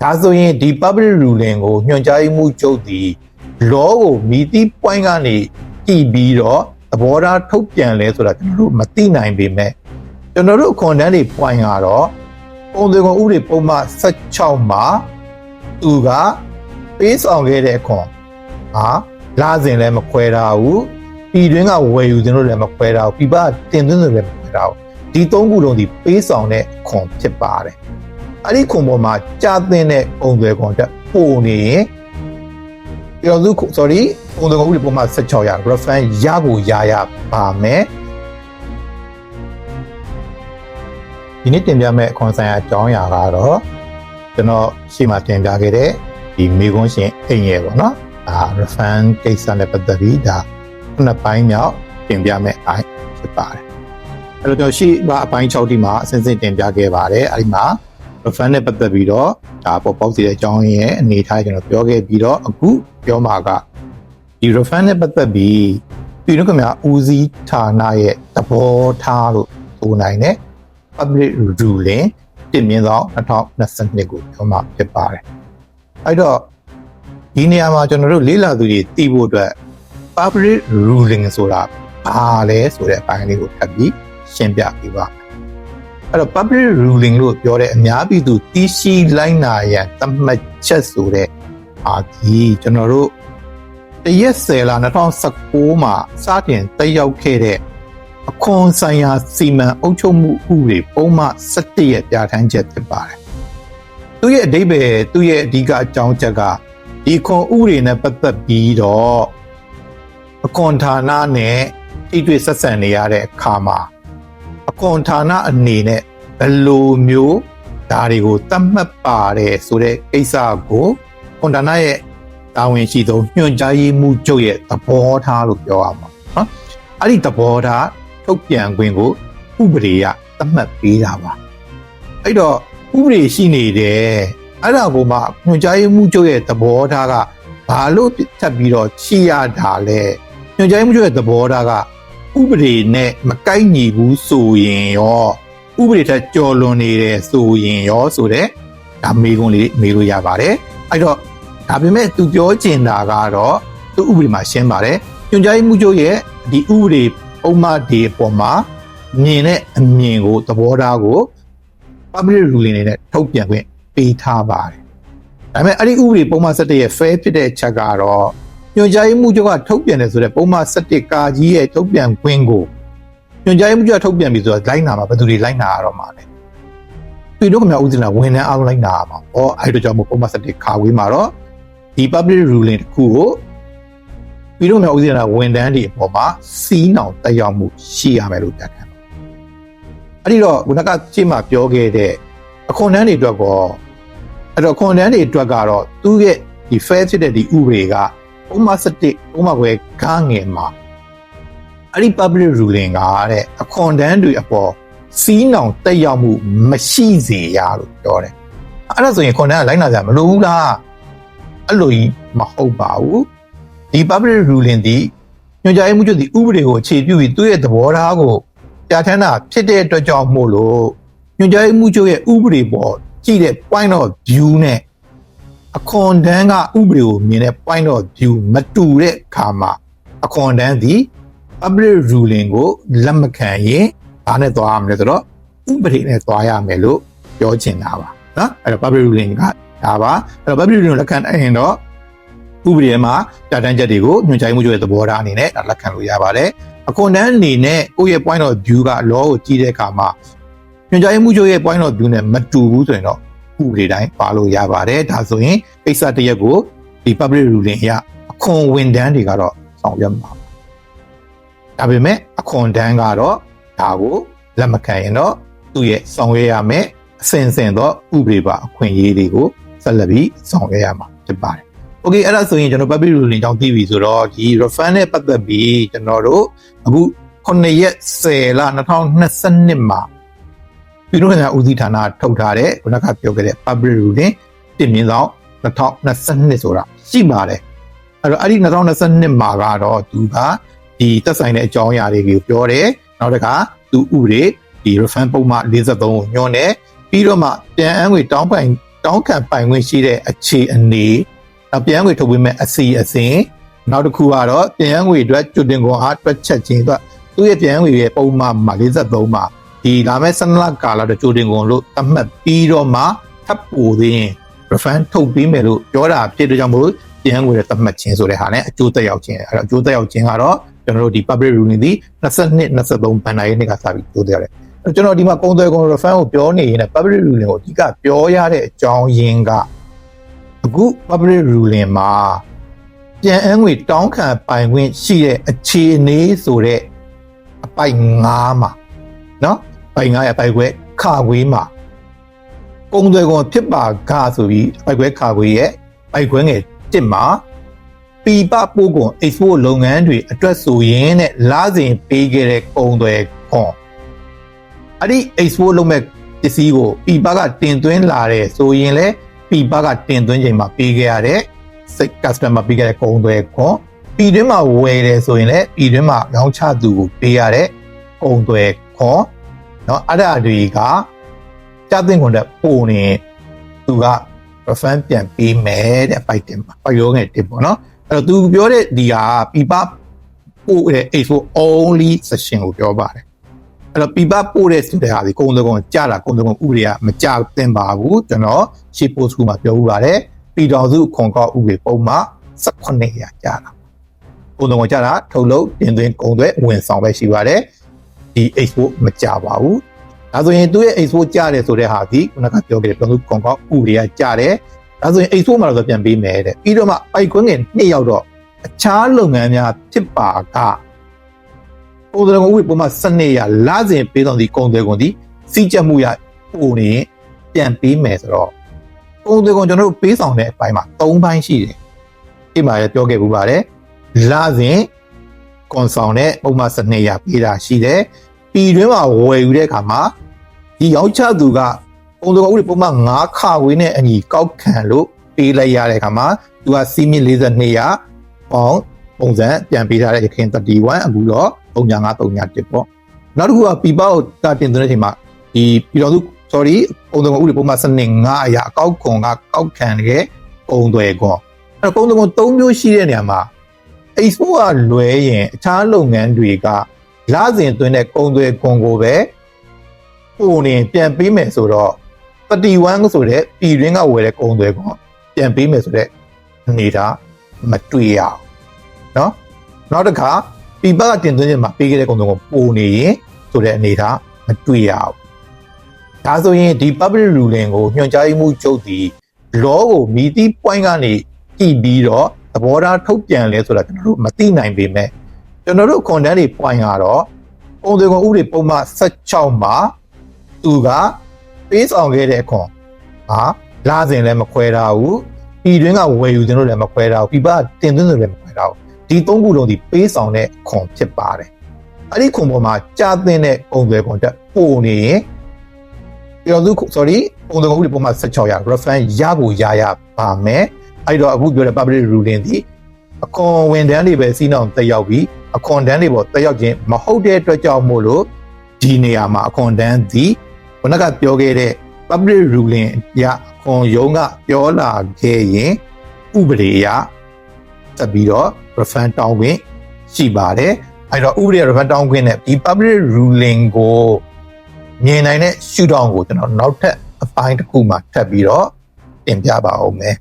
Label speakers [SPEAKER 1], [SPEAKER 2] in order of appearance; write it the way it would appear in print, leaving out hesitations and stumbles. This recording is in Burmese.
[SPEAKER 1] ဒါဆိုရင်ဒီ public ruling ကိုညွှန်ကြားရေးမှူးချုပ်ဒီ law ကိုမိသည့် point ကနေကြည့်ပြီးတော့သဘောထားထုတ်ပြန်လဲဆိုတာကျွန်တော်တို့မသိနိုင်ပေမဲ့ကျွန်တော်တို့အခွန်တန်းတွေ point ကတော့ပုံစံကုန်ဥပဒေပုံမှန်16မှာသူကပေးဆောင်ခဲ့တဲ့အခွန်လာစဉ်လည်းမခွဲတာဘူးပြည်တွင်းကဝယ်ယူခြင်းလို့လည်းမခွဲတာဘူးပြည်ပတင်သွင်းလို့လည်းမခွဲတာဘူးဒီသုံးခုလုံးဒီပေးဆောင်တဲ့အခွန်ဖြစ်ပါတယ်အဲ့ဒီခွန်ပေါ်မှာကြာသင့်တဲ့ပုံစံကုန်တက်ပို့နေရင်ပြောသူ sorry ပုံစံကုန်ဥပဒေပုံမှန်16ရ reference ရကိုရပါမယ်ဒီနေ့တင်ပြမယ့်အခွန်ဆိုင်ရာအကြောင်းအရာကတော့ကျွန်တော်ရှေ့မှာတင်ပြခဲ့တဲ့ဒီမေခွန်းရှင်အိမ်ရဲ့ပေါ့နော်ဒါ reference ကိစ္စနဲ့ပတ်သက်ပြီးဒါနှစ်ပိုင်းမြောက်တင်ပြမယ့်အပိုင်းဖြစ်ပါတယ်အဲ့တော့ရှေ့အပိုင်း6ဒီမှာအစဉ်စဉ်တင်ပြခဲ့ပါတယ်အဲ့ဒီမှာ reference နဲ့ပတ်သက်ပြီးတော့ဒါပေါ်ပေါက်စေတဲ့အကြောင်းရဲ့အနေအထားကျွန်တော်ပြောခဲ့ပြီးတော့အခုပြောမှာကဒီ reference နဲ့ပတ်သက်ပြီးပြည်တွင်းကများဦးစီးဌာနရဲ့သဘောထားလို့ဆိုနိုင်တဲ့ public ruling တင်မြင့်သော2022ကိုပြောမှာဖြစ်ပါတယ်အဲ့တော့ဒီနေရာမှာကျွန်တော်တို့လေ့လာသူတွေသိဖို့အတွက် public ruling ဆိုတာဘာလဲဆိုတဲ့အပိုင်းလေးကိုထပ်ပြီးရှင်းပြပေးပါအဲ့တော့ public ruling လို့ပြောတဲ့အများပြည်သူသိရှိလိုက်နာရန်သတ်မှတ်ချက်ဆိုတဲ့ဒီကျွန်တော်တို့တရက်10လ2019မှာစတင်တက်ရောက်ခဲ့တဲ့အခွန်ဆိုင်ရာစီမံအုပ်ချုပ်မှုဥပဒေပုံမှန်17ရဲ့ပြဋ္ဌာန်းချက်ဖြစ်ပါတယ်သူရဲ့အဓိပ္ပာယ်သူရဲ့အဓိကအကြောင်းချက်ကဒီခွန်ဥပဒေနဲ့ပတ်သက်ပြီးတော့အခွန်ဌာနနဲ့ထိတွေ့ဆက်ဆံနေရတဲ့အခါမှာအခွန်ဌာနအနေနဲ့ဘယ်လိုမျိုးဒါတွေကိုသတ်မှတ်ပါတယ်ဆိုတဲ့ကိစ္စကိုခွန်ဌာနရဲ့တာဝန်ရှိဆုံးညွှန်ကြားရေးမှူးချုပ်ရဲ့သဘောထားလို့ပြောရမှာနော်အဲ့ဒီသဘောထားထုတ်ပြန်ခွင့်ကိုဥပဒေကသတ်မှတ်ပေးတာပါအဲ့တော့ဥပဒေရှိနေတယ်အဲ့ဒါကိုမှညွှန်ကြားရေးမှူးချုပ်ရဲ့သဘောထားကဘာလို့ထပ်ပြီးတော့ရှိရတာလဲညွှန်ကြားရေးမှူးချုပ်ရဲ့သဘောထားကဥပဒေနဲ့မကိုက်ညီဘူးဆိုရင်ရောဥပဒေထက်ကျော်လွန်နေတယ်ဆိုရင်ရောဆိုတဲ့ဒါမေးခွန်းလေးမေးလို့ရပါတယ်အဲ့တော့ဒါပေမဲ့သူပြောချင်တာကတော့သူဥပဒေမှာရှင်းပါတယ်ညွှန်ကြားရေးမှူးချုပ်ရဲ့ဒီဥပဒေပုံမှန်ဒီအပေါ်မှာမြင်တဲ့အမြင်ကိုသဘောထားကို public ruling နဲ့ထုတ်ပြန်ခွင့်ပေးထားပါတယ်ဒါပေမဲ့အဲ့ဒီဥပဒေပုံမှန်17ရဲ့ fair ဖြစ်တဲ့ချက်ကတော့ညွှန်ကြားရေးမှူးချုပ်ကထုတ်ပြန်တယ်ဆိုတဲ့ပုံမှန်17ကာကြီးရဲ့ထုတ်ပြန်ခွင့်ကိုညွှန်ကြားရေးမှူးချုပ်ထုတ်ပြန်ပြီဆိုတော့လိုက်နာမှာဘယ်သူတွေလိုက်နာရတော့မှာလဲပြည်တို့ကများဦးစီးလာဝန်ထမ်းအားလုံးလိုက်နာရမှာအဲ့တို့ကြောင့်ပုံမှန်17ခါဝေးမှာတော့ဒီ public ruling တစ်ခုကိုပြည်တို့များဦးစီးလာဝန်ထမ်းတွေအပေါ်မှာစီးနှောင်တက်ရောက်မှုရှိရမယ်လို့ပြဋ္ဌာန်းပါအဲ့ဒီတော့ခုနကရှင်းမှာပြောခဲ့တဲ့အခွန်တန်းတွေအတွက်ကောအဲ့တော့ခွန်တန်းတွေအတွက်ကတော့သူ့ရဲ့ဒီ fair ဖြစ်တဲ့ဒီဥပဒေကပုံမှန်17ပုံမှန်ခွဲခန်းငယ်မှာအဲ့ဒီ public ruling ကတဲ့အခွန်တန်းတွေအပေါ်စီးနှောင်တက်ရောက်မှုမရှိစေရလို့ပြောတယ်အဲ့ဒါဆိုရင်ခွန်တန်းကလိုက်နာကြမလို့ဘူးလားအဲ့လိုကြီးမဟုတ်ပါဘူးဒီ public ruling ဒီညွှန်ကြားရေးမှူးချုပ်ဒီဥပဒေကိုအခြေပြုပြီးသူ့ရဲ့သဘောထားကိုပြဋ္ဌာန်းတာဖြစ်တဲ့အတွက်ကြောင့်မို့လို့ညွှန်ကြားရေးမှူးချုပ်ရဲ့ဥပဒေပေါ်ကြည့်တဲ့ point of view နဲ့အခွန်တန်းကဥပဒေကိုမြင်တဲ့ point of view မတူတဲ့အခါမှာအခွန်တန်းဒီ public ruling ကိုလက်မခံရင်ဘာနဲ့သွားရမလဲဆိုတော့ဥပဒေနဲ့သွားရမယ်လို့ပြောချင်တာပါနော်အဲ့တော့ public ruling ကဒါပါအဲ့တော့ public ruling လက်ခံရင်တော့ဥပဒေမှာပြဋ္ဌာန်းချက်တွေကိုညွှန်ကြားရေးမှူးချုပ်ရဲ့သဘောထားအနေနဲ့လက်ခံလို့ရပါတယ်အခွန်တန်းအနေနဲ့ကိုယ့်ရဲ့ point of view က law ကိုကြည့်တဲ့အခါမှာညွှန်ကြားရေးမှူးချုပ်ရဲ့ point of view နဲ့မတူဘူးဆိုရင်တော့ဥပဒေတိုင်းပါလို့ရပါတယ်ဒါဆိုရင်ကိစ္စတစ်ရက်ကိုဒီ public ruling အရအခွန်ဝန်ထမ်းတွေကတော့ဆောင်ရွက်မှာဒါပေမဲ့အခွန်တန်းကတော့ဒါကိုလက်မခံရင်တော့သူ့ရဲ့ဆောင်ရွက်ရမယ်အစဉ်အဆက်သောဥပဒေပါအခွင့်အရေးတွေကိုဆက်လက်ပြီးဆောင်ရွက်ရမှာဖြစ်ပါတယ်โอเคအဲ့ဒါဆိုရင်ကျွန်တော် public ruling ကြောင့်သိပြီဆိုတော့ဒီ refund နဲ့ပတ်သက်ပြီးကျွန်တော်တို့အခု9ရက်10လ2022မှာပြည်တော်များဦးစီးဌာနထုတ်ထားတဲ့ခုနကပြောခဲ့တဲ့ public ruling တင်မြင့်ဆောင်2022ဆိုတာရှိပါတယ်အဲ့တော့အဲ့ဒီ2022မှာကတော့သူကဒီသက်ဆိုင်တဲ့အကြောင်းအရာတွေကိုပြောတယ်နောက်တစ်ခါသူဥပဒေဒီ refund ပုံမှန်43ကိုညွှန်းတယ်ပြီးတော့မှပြန်အန်းငွေတောင်းပန် တောင်းခံပိုင်ခွင့်ရှိတဲ့အခြေအနေနောက်ပြန်ငွေထုတ်ပေးမဲ့အစီအစဉ်နောက်တစ်ခုကတော့ပြန်ငွေအတွက်ကြိုတင်ခွန်အားတွက်ချက်ခြင်းအတွက်သူ့ရဲ့ပြန်ငွေရဲ့ပုံမှန်မှာ43မှာဒီလာမဲ့12လကာလအတွက်ကြိုတင်ခွန်လို့သတ်မှတ်ပြီးတော့မှထပ်ပို့သေးရင် refund ထုတ်ပေးမယ်လို့ပြောတာဖြစ်တဲ့ကြောင့်မို့ပြန်ငွေရဲ့သတ်မှတ်ခြင်းဆိုတဲ့ဟာနဲ့အကျိုးသက်ရောက်ခြင်းအဲ့တော့အကျိုးသက်ရောက်ခြင်းကတော့ကျွန်တော်တို့ဒီ public ruling ဒီ22 23ဘဏ္ဍာရေးနှစ်ကစပြီးပြောတယ်ကျွန်တော်ဒီမှာကုန်သွယ်ကုန် refund ကိုပြောနေရင် public ruling ကိုအဓိကပြောရတဲ့အကြောင်းရင်းကအခု public ruling မှာပြန်အငွေတောင်းခံပိုင်ခွင့်ရှိတဲ့အခြေအနေဆိုတဲ့အပိုက်9မှာနော်ပိုက်9ရပိုက်ခွဲခါခွေးမှာကုန်သွယ်ကုန်ဖြစ်ပါကဆိုပြီးပိုက်ခွဲခါခွေးရဲ့ပိုက်ခွဲငယ်1မှာပြပပို့ကုန် export လုပ်ငန်းတွေအတွက်ဆိုရင်တဲ့လာစဉ်ပေးခဲ့တဲ့ကုန်သွယ်ခွန်အဲ့ဒီ export လုပ်မဲ့ပစ္စည်းကိုပြပကတင်သွင်းလာတဲ့ဆိုရင်လေပြပကတင်သွင်းချိန်မှာပေးခဲ့ရတဲ့စိတ် customer ပေးခဲ့တဲ့ကုန်သွယ်ခွန်ပြည်တွင်းမှာဝယ်တယ်ဆိုရင်လေပြည်တွင်းမှာရောင်းချသူကိုပေးရတဲ့ကုန်သွယ်ခွန်เนาะအဲ့ဒါတွေကကြားသိခွန်တဲ့ပို့နေသူက refund ပြန်ပေးမယ်တဲ့ပိုက်တင်မှာပိုက်ရောငယ်တင်ပေါ့နော်အဲ့တော့သူပြောတဲ့ဒီဟာပြပပို့တဲ့ export only section ကိုပြောပါတယ်အဲ့တော့ပြပပို့တဲ့ဆိုတဲ့ဟာဒီကုန်သွယ်ကုန်ကြာတာကုန်သွယ်ကုန်ဥပဒေကမကြသင့်ပါဘူးကျွန်တော်ရှေ့ post မှာပြောဥပါတယ်ပြည်တော်စုခွန်ကောက်ဥပဒေပုံမှ18ရာကြာတာကုန်သွယ်ကုန်ကြာတာထုတ်လုပ်တင်သွင်းကုန်သွယ်ဝန်ဆောင်ပဲရှိပါတယ်ဒီ export မကြပါဘူးဒါဆိုရင်သူ့ရဲ့ export ကြတယ်ဆိုတဲ့ဟာဒီခုနကပြောခဲ့တဲ့ပြည်တော်စုခွန်ကောက်ဥပဒေကကြတယ်ဒါဆိုရင် export မှာတော့ပြန်ပေးမယ်တဲ့ပြီးတော့မှပိုက်ခွင့်ငယ်2ရောက်တော့အခြားလုပ်ငန်းများဖြစ်ပါကကုန်သွယ်ကုန်ဥပဒေပုံမှ12ရာလစဉ်ပေးဆောင်သည့်ကုန်သွယ်ကုန်သည်စီးကျက်မှုရပို့နေပြန်ပေးမယ်ဆိုတော့ကုန်သွယ်ကုန်ကျွန်တော်တို့ပေးဆောင်တဲ့အပိုင်းမှာ3ပိုင်းရှိတယ်။ဒီမှာလည်းပြောခဲ့ပူပါတယ်။လစဉ်ကွန်ဆောင်တဲ့ပုံမှ12ရာပေးတာရှိတယ်။ပြည်တွင်းမှာဝယ်ယူတဲ့အခါမှာဒီရောက်ချသူကကုန်သွယ်ကုန်ဥပဒေပုံမှ9ခါဝေးနဲ့အညီကောက်ခံလို့ပေးလိုက်ရတဲ့အခါမှာသူကစီးမြင့်42ရာပေါင်းပုံစံပြန်ပေးထားတဲ့ရခင်31အခုတော့3931ပေါ့နောက်တစ်ခုကပြပကိုတာတင်သွင်းတဲ့အချိန်မှာဒီပြည်တော်စု sorry ကုန်သွယ်ကုန်ဥပဒေပုံမှ9အရာအကောက်ခွန်ကကောက်ခံတဲ့ကုန်သွယ်ကုန်အဲ့တော့ကုန်သွယ်ကုန်3မျိုးရှိတဲ့နေရာမှာ export ကလွဲရင်အခြားလုပ်ငန်းတွေကလစဉ်သွင်းတဲ့ကုန်သွယ်ကုန်ကိုပဲပို့နေပြန်ပေးမယ်ဆိုတော့31ဆိုတဲ့ပြည်တွင်းကဝယ်တဲ့ကုန်သွယ်ကုန်ပြန်ပေးမယ်ဆိုတဲ့အနေထားမတွေ့ရအောင်เนาะနောက်တစ်ခါပြပကတင်သွင်းခြင်းမှာပေးခဲ့တဲ့ကုန်သွယ်ကုန်ပို့နေရင်ဆိုတဲ့အနေထားမတွေ့ရအောင်ဒါဆိုရင်ဒီ public ruling ကိုညွှန်ကြားမှုချုပ်သည် law ကိုမိသည့် point ကနေကြည့်ပြီးတော့သဘောထားထုတ်ပြန်လဲဆိုတာကျွန်တော်တို့မသိနိုင်ပေမဲ့ကျွန်တော်တို့ content တွေ point ကတော့ကုန်သွယ်ကုန်ဥပဒေပုံမှ16မှာသူကပေးဆောင်ခဲ့တဲ့အခွန်ဟာလာစဉ်လည်းမခွဲထားဘူးပြည်တွင်းကဝယ်ယူခြင်းလို့လည်းမခွဲထားဘူးပြပတင်သွင်းလို့လည်းမခွဲထားဘူးဒီ3ခုလုံးဒီပေးဆောင်တဲ့ခွန်ဖြစ်ပါတယ်အဲ့ဒီခွန်ပေါ်မှာကြာသင့်တဲ့ကုန်သွယ်ခွန်တက်ပို့နေရင်ပြည်တော်စု sorry ကုန်သွယ်ခွန်ဥပဒေပုံမှ16ရာ refund ရဖို့ရပါမယ်အဲ့တော့အခုပြောတဲ့ public ruling ဒီအခွန်ဝန်ထမ်းတွေပဲစီးနှောင်တက်ရောက်ပြီးအခွန်တန်းတွေပေါ်တက်ရောက်ခြင်းမဟုတ်တဲ့အတွက်ကြောင့်မို့လို့ဒီနေရာမှာအခွန်တန်းဒီခုနကပြောခဲ့တဲ့ public ruling ရအခွန်ရုံးကပြောလာခဲ့ရင်ဥပဒေအရတက်ပြီးတော့ refund တောင်းခွင့်ရှိပါတယ်အဲ့တော့ဥပဒေ refund တောင်းခွင့်နဲ့ဒီ public ruling ကိုမြင်နိုင်တဲ့ရှုထောင့်ကိုကျွန်တော်နောက်ထပ်အပိုင်းတစ်ခုမှာထပ်ပြီးတော့တင်ပြပါဦးမယ်